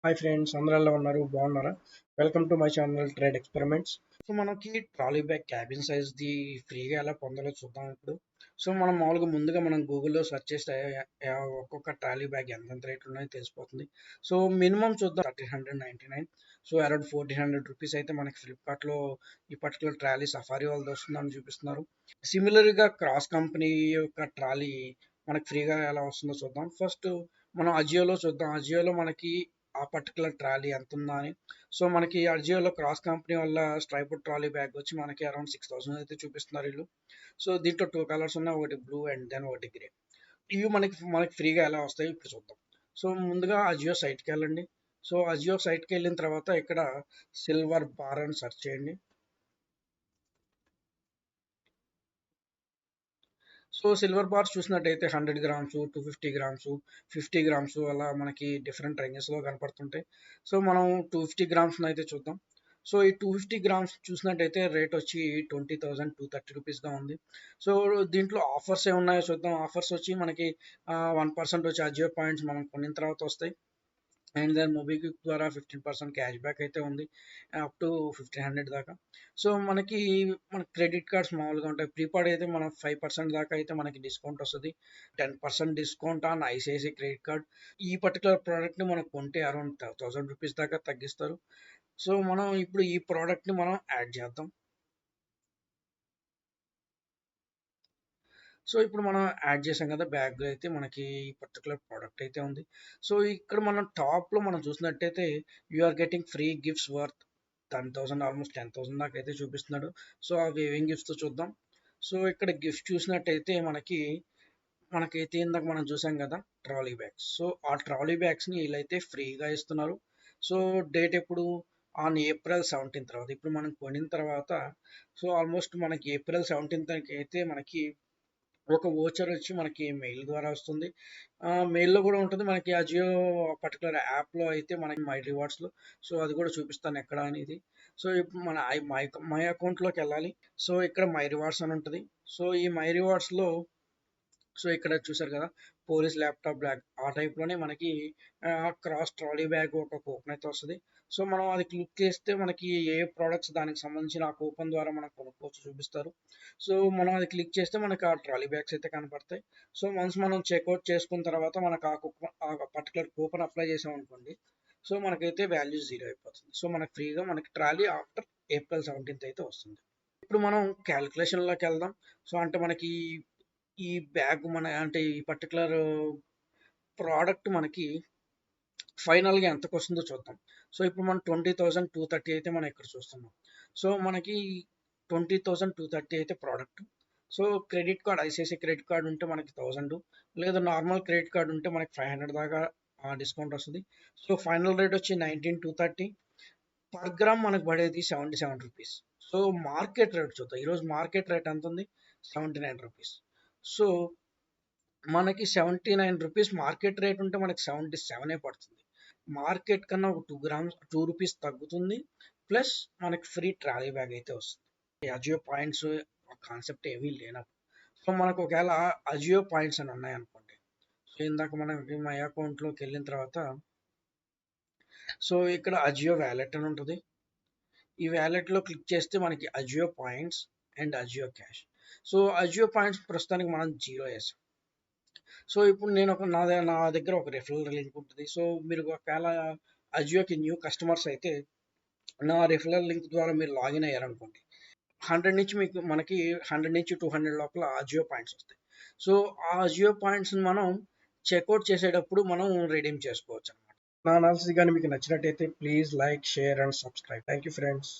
Hi friends, అందరూ ఎలా ఉన్నారు? బాగున్నారా? Welcome to my channel trade experiments. So మనకి ట్రాలీ బ్యాగ్ క్యాబిన్ సైజ్ది ఫ్రీగా ఎలా పొందాలో చూద్దాం ఇప్పుడు. సో మనం ముందుగా మనం గూగుల్లో సెర్చ్ చేస్తే ఒక్కొక్క ట్రాలీ బ్యాగ్ ఎంత రేట్ ఉన్నాయో తెలిసిపోతుంది. సో మినిమం చూద్దాం 1399. సో అరౌండ్ 1400 రూపీస్ అయితే మనకి ఫ్లిప్కార్ట్లో ఈ పర్టికులర్ ట్రాలీ సఫారీ వాళ్ళది వస్తుందని చూపిస్తున్నారు. సిమిలర్గా క్రాస్ కంపెనీ యొక్క ట్రాలీ మనకి ఫ్రీగా ఎలా వస్తుందో చూద్దాం. ఫస్ట్ మనం అజియోలో చూద్దాం. అజియోలో మనకి ఆ పర్టికులర్ ట్రాలీ ఎంత ఉందా అని. సో మనకి అజియోలో క్రాస్ కంపెనీ వల్ల స్ట్రైప్డ్ ట్రాలీ బ్యాగ్ వచ్చి మనకి అరౌండ్ 6000 అయితే చూపిస్తున్నారు వీళ్ళు. సో దీంట్లో 2 కలర్స్ ఉన్నాయి, ఒకటి బ్లూ అండ్ దెన్ ఒకటి గ్రే. ఇవి మనకి ఫ్రీగా ఎలా వస్తాయి ఇప్పుడు చూద్దాం. సో ముందుగా అజియో సైట్కి వెళ్ళండి. సో అజియో సైట్కి వెళ్ళిన తర్వాత ఇక్కడ సిల్వర్ బార్ అని సెర్చ్ చేయండి. సో సిల్వర్ బార్స్ చూసినట్టయితే 100 గ్రామ్స్, 250 గ్రామ్స్, 50 గ్రామ్స్ అలా మనకి డిఫరెంట్ రేంజెస్లో కనపడుతుంటాయి. సో మనం 250 గ్రామ్స్ అయితే చూద్దాం. సో ఈ 250 గ్రామ్స్ చూసినట్టయితే రేట్ వచ్చి 20,230 రూపీస్గా ఉంది. సో దీంట్లో ఆఫర్స్ ఏమున్నాయో చూద్దాం. ఆఫర్స్ వచ్చి మనకి 1% వచ్చి అజియో పాయింట్స్ మనం కొనిన తర్వాత వస్తాయి. అండ్ దెన్ మొబిక్విక్ ద్వారా 15% క్యాష్ బ్యాక్ అయితే ఉంది, అప్ టు 1500 దాకా. సో మన క్రెడిట్ కార్డ్స్ మామూలుగా ఉంటాయి. ప్రీపాడ్ అయితే మనం 5% దాకా అయితే మనకి డిస్కౌంట్ వస్తుంది. 10% discount on ICICI credit card. ఈ పర్టికులర్ ప్రోడక్ట్ని మనం కొంటే అరౌండ్ 1000 రూపీస్ దాకా తగ్గిస్తారు. సో మనం ఇప్పుడు ఈ ప్రోడక్ట్ని మనం యాడ్ చేద్దాం. సో ఇప్పుడు మనం యాడ్ చేసాం కదా, బ్యాగ్ అయితే మనకి ఈ పర్టికులర్ ప్రోడక్ట్ అయితే ఉంది. సో ఇక్కడ మనం టాప్లో మనం చూసినట్టయితే are getting free gifts worth 10,000, almost 10,000 దాకా అయితే చూపిస్తున్నాడు. సో అవి ఏమేం గిఫ్ట్స్ చూద్దాం. సో ఇక్కడ గిఫ్ట్ చూసినట్టయితే మనకైతే ఇందాక మనం చూసాం కదా ట్రాలీ బ్యాగ్స్. సో ఆ ట్రాలీ బ్యాగ్స్ని వీళ్ళైతే ఫ్రీగా ఇస్తున్నారు. సో డేట్ ఎప్పుడు? ఆన్ ఏప్రిల్ 17 తర్వాత. ఇప్పుడు మనం కొనిన తర్వాత సో ఆల్మోస్ట్ మనకి ఏప్రిల్ 17 అయితే మనకి ఒక వోచర్ వచ్చి మనకి మెయిల్ ద్వారా వస్తుంది. మెయిల్‌లో కూడా ఉంటుంది. మనకి అజియో పర్టికులర్ యాప్‌లో అయితే మనకి మై రివార్డ్స్‌లో సో అది కూడా చూపిస్తాను ఎక్కడ అనేది. సో ఇప్పుడు మన మై అకౌంట్‌లోకెళ్ళాలి. సో ఇక్కడ మై రివార్డ్స్ అని ఉంటది. సో ఈ మై రివార్డ్స్‌లో సో ఇక్కడ చూసారు కదా, పోలీస్ ల్యాప్టాప్ బ్యాగ్ ఆ టైప్‌లోనే మనకి క్రాస్ ట్రాలీ బ్యాగ్ ఒక కూపన్ అయితే వస్తది. సో మనం అది క్లిక్ చేస్తే మనకి ఏ ప్రొడక్ట్స్ దానికి సంబంధించిన ఆ కూపన్ ద్వారా మనం కొనుక్కోవచ్చు చూపిస్తారు. సో మనం అది క్లిక్ చేస్తే మనకి ఆ ట్రాలీ బ్యాగ్స్ అయితే కనపడతాయి. సో వన్స్ మనం చెక్అవుట్ చేసుకున్న తర్వాత మనకు ఆ పర్టికులర్ కూపన్ అప్లై చేసామనుకోండి, సో మనకైతే వాల్యూ 0 అయిపోతుంది. సో మనకి ఫ్రీగా మనకి ట్రాలీ ఆఫ్టర్ ఏప్రిల్ 17 అయితే వస్తుంది. ఇప్పుడు మనం క్యాలిక్యులేషన్‌లోకి వెళ్దాం. సో అంటే మనకి ఈ బ్యాగ్ అంటే ఈ పర్టికులర్ ప్రోడక్ట్ మనకి ఫైనల్‌గా ఎంతకొస్తుందో చూద్దాం. సో ఇప్పుడు మనం 20,230 అయితే మనం ఇక్కడ చూస్తున్నాం. సో మనకి 20,230 అయితే product. So credit card, ICICI credit card ఉంటే మనకి 1000, లేదా నార్మల్ క్రెడిట్ కార్డ్ ఉంటే మనకి 500 దాకా డిస్కౌంట్ వస్తది. సో ఫైనల్ రేట్ వచ్చి 19,230. పర్ గ్రామ్ మనకు పడేది 77 రూపీస్. సో మార్కెట్ రేట్ చూద్దాం. ఈరోజు మార్కెట్ రేట్ ఎంత ఉంది? 79 రూపీస్. సో మనకి 79 రూపీస్ మార్కెట్ రేట్ ఉంటే మనకి 77 పడుతుంది. మార్కెట్ కన్నా ఒక 2 రూపీస్ తగ్గుతుంది. ప్లస్ మనకి ఫ్రీ ట్రాలీ బ్యాగ్ అయితే వస్తుంది. అజియో పాయింట్స్ కాన్సెప్ట్ ఏమీ లేనప్పుడు. సో మనకు ఒకవేళ అజియో పాయింట్స్ అని ఉన్నాయనుకోండి. సో ఇందాక మనకి మై అకౌంట్లోకి వెళ్ళిన తర్వాత సో ఇక్కడ అజియో వ్యాలెట్ అని ఉంటుంది. ఈ వ్యాలెట్లో క్లిక్ చేస్తే మనకి Ajio points and Ajio cash. So Ajio points ప్రస్తుతానికి మనం 0 వేసాం. సో ఇప్పుడు నేను నా దగ్గర ఒక రెఫరల్ లింక్ ఉంటుంది. సో మీరు ఒకవేళ అజియోకి న్యూ కస్టమర్స్ అయితే నా రెఫరల్ లింక్ ద్వారా మీరు లాగిన్ అయ్యారనుకోండి, 100 నుంచి మనకి 100 నుంచి 200 లోపల అజియో పాయింట్స్ వస్తాయి. సో ఆ అజియో పాయింట్స్ని మనం చెక్అవుట్ చేసేటప్పుడు మనం రెడీమ్ చేసుకోవచ్చు అనమాట. నా అనాలిసిస్ కానీ మీకు నచ్చినట్టయితే please like, share and subscribe. Thank you friends.